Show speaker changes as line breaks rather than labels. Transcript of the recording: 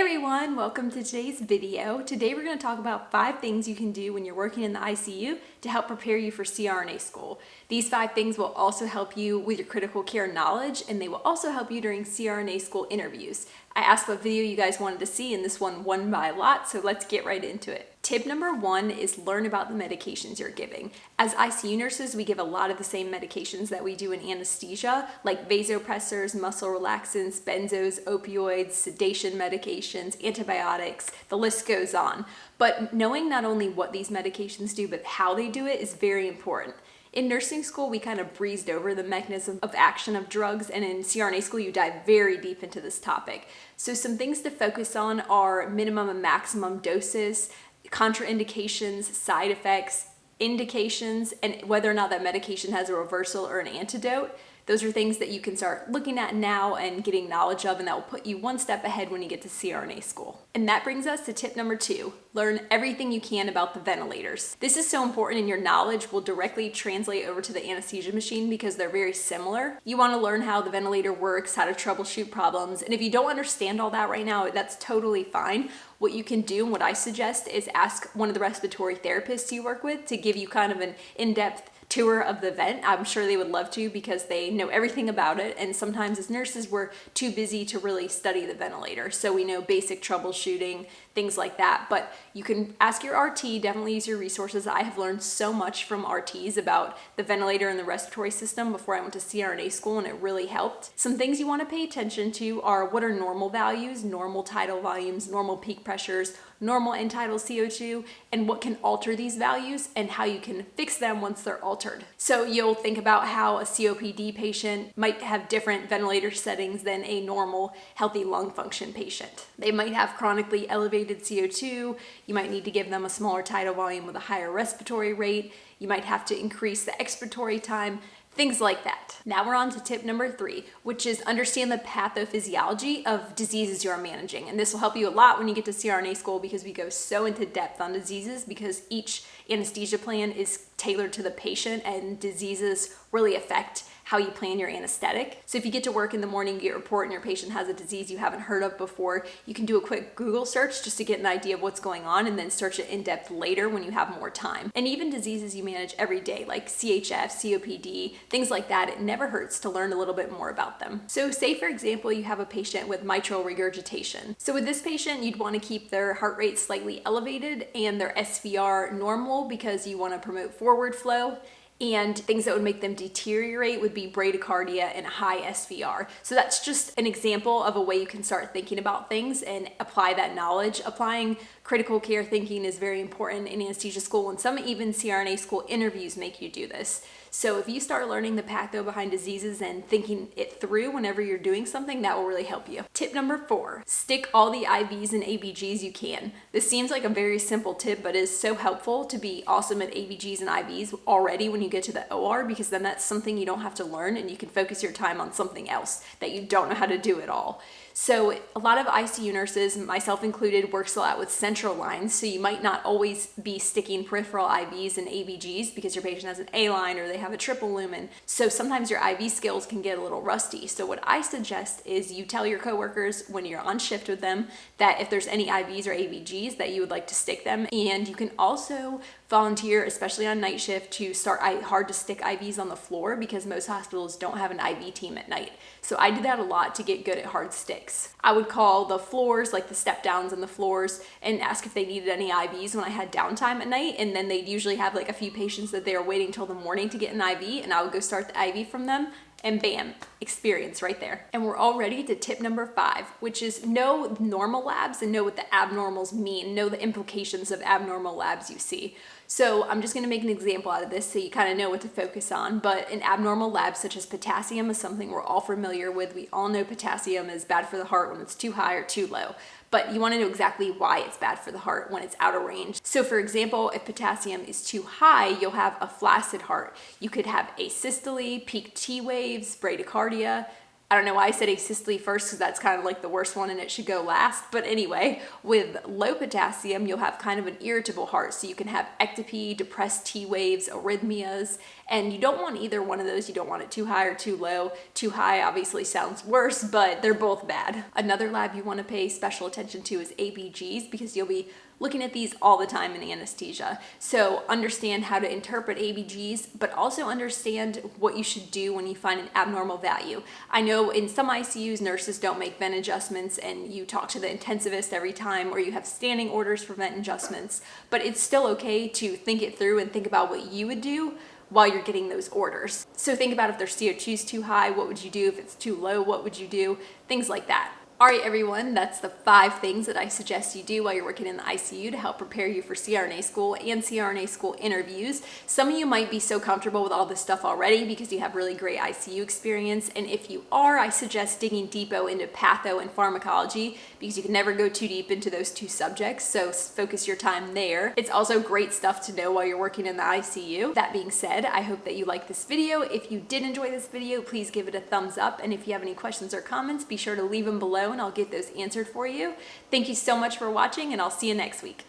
everyone, welcome to today's video. Today we're going to talk about 5 things you can do when you're working in the ICU to help prepare you for CRNA school. These 5 things will also help you with your critical care knowledge, and they will also help you during CRNA school interviews. I asked what video you guys wanted to see, and this one won by a lot, so let's get right into it. Tip number 1 is learn about the medications you're giving. As ICU nurses, we give a lot of the same medications that we do in anesthesia, like vasopressors, muscle relaxants, benzos, opioids, sedation medications, antibiotics, the list goes on. But knowing not only what these medications do, but how they do it is very important. In nursing school, we kind of breezed over the mechanism of action of drugs, and in CRNA school, you dive very deep into this topic. So some things to focus on are minimum and maximum doses, contraindications, side effects, indications, and whether or not that medication has a reversal or an antidote. Those are things that you can start looking at now and getting knowledge of, and that will put you one step ahead when you get to CRNA school. And that brings us to tip number 2, learn everything you can about the ventilators. This is so important, and your knowledge will directly translate over to the anesthesia machine because they're very similar. You want to learn how the ventilator works, how to troubleshoot problems, and if you don't understand all that right now, that's totally fine. What you can do, and what I suggest, is ask one of the respiratory therapists you work with to give you kind of an in-depth tour of the vent. I'm sure they would love to because they know everything about it, and sometimes as nurses we're too busy to really study the ventilator, so we know basic troubleshooting, things like that. But you can ask your RT, definitely use your resources. I have learned so much from RTs about the ventilator and the respiratory system before I went to CRNA school, and it really helped. Some things you want to pay attention to are what are normal values, normal tidal volumes, normal peak pressures, normal end tidal CO2, and what can alter these values and how you can fix them once they're altered. So you'll think about how a COPD patient might have different ventilator settings than a normal healthy lung function patient. They might have chronically elevated CO2, you might need to give them a smaller tidal volume with a higher respiratory rate, you might have to increase the expiratory time, things like that. Now we're on to tip number 3, which is understand the pathophysiology of diseases you're managing. And this will help you a lot when you get to CRNA school because we go so into depth on diseases because each anesthesia plan is tailored to the patient, and diseases really affect how you plan your anesthetic. So if you get to work in the morning, you get a report and your patient has a disease you haven't heard of before, you can do a quick Google search just to get an idea of what's going on and then search it in depth later when you have more time. And even diseases you manage every day like CHF, COPD, things like that, it never hurts to learn a little bit more about them. So say for example, you have a patient with mitral regurgitation. So with this patient, you'd want to keep their heart rate slightly elevated and their SVR normal because you want to promote forward flow. And things that would make them deteriorate would be bradycardia and high SVR. So that's just an example of a way you can start thinking about things and apply that knowledge. Applying critical care thinking is very important in anesthesia school, and some even CRNA school interviews make you do this. So if you start learning the patho behind diseases and thinking it through whenever you're doing something, that will really help you. Tip number 4, stick all the IVs and ABGs you can. This seems like a very simple tip, but it is so helpful to be awesome at ABGs and IVs already when you get to the OR, because then that's something you don't have to learn and you can focus your time on something else that you don't know how to do at all. So a lot of ICU nurses, myself included, works a lot with central lines, so you might not always be sticking peripheral IVs and ABGs because your patient has an A line or they have a triple lumen. So sometimes your IV skills can get a little rusty. So what I suggest is you tell your coworkers when you're on shift with them that if there's any IVs or ABGs that you would like to stick them, and you can also volunteer, especially on night shift, to start hard to stick IVs on the floor because most hospitals don't have an IV team at night. So I did that a lot to get good at hard sticks. I would call the floors, like the step downs and the floors, and ask if they needed any IVs when I had downtime at night, and then they'd usually have like a few patients that they were waiting till the morning to get an IV, and I would go start the IV from them, and bam, experience right there. And we're all ready to tip number 5, which is know normal labs and know what the abnormals mean, know the implications of abnormal labs you see. So I'm just gonna make an example out of this so you kind of know what to focus on, but an abnormal lab such as potassium is something we're all familiar with. We all know potassium is bad for the heart when it's too high or too low, but you want to know exactly why it's bad for the heart when it's out of range. So for example, if potassium is too high, you'll have a flaccid heart. You could have asystole, peak T waves, bradycardia, I don't know why I said asystole first, because that's kind of like the worst one and it should go last. But anyway, with low potassium, you'll have kind of an irritable heart. So you can have ectopy, depressed T waves, arrhythmias, and you don't want either one of those. You don't want it too high or too low. Too high obviously sounds worse, but they're both bad. Another lab you want to pay special attention to is ABGs, because you'll be looking at these all the time in anesthesia. So understand how to interpret ABGs, but also understand what you should do when you find an abnormal value. I know in some ICUs, nurses don't make vent adjustments and you talk to the intensivist every time, or you have standing orders for vent adjustments, but it's still okay to think it through and think about what you would do while you're getting those orders. So think about if their CO2 is too high, what would you do? If it's too low, what would you do? Things like that. All right, everyone, that's the 5 things that I suggest you do while you're working in the ICU to help prepare you for CRNA school and CRNA school interviews. Some of you might be so comfortable with all this stuff already because you have really great ICU experience. And if you are, I suggest digging deeper into patho and pharmacology, because you can never go too deep into those 2 subjects. So focus your time there. It's also great stuff to know while you're working in the ICU. That being said, I hope that you liked this video. If you did enjoy this video, please give it a thumbs up. And if you have any questions or comments, be sure to leave them below and I'll get those answered for you. Thank you so much for watching, and I'll see you next week.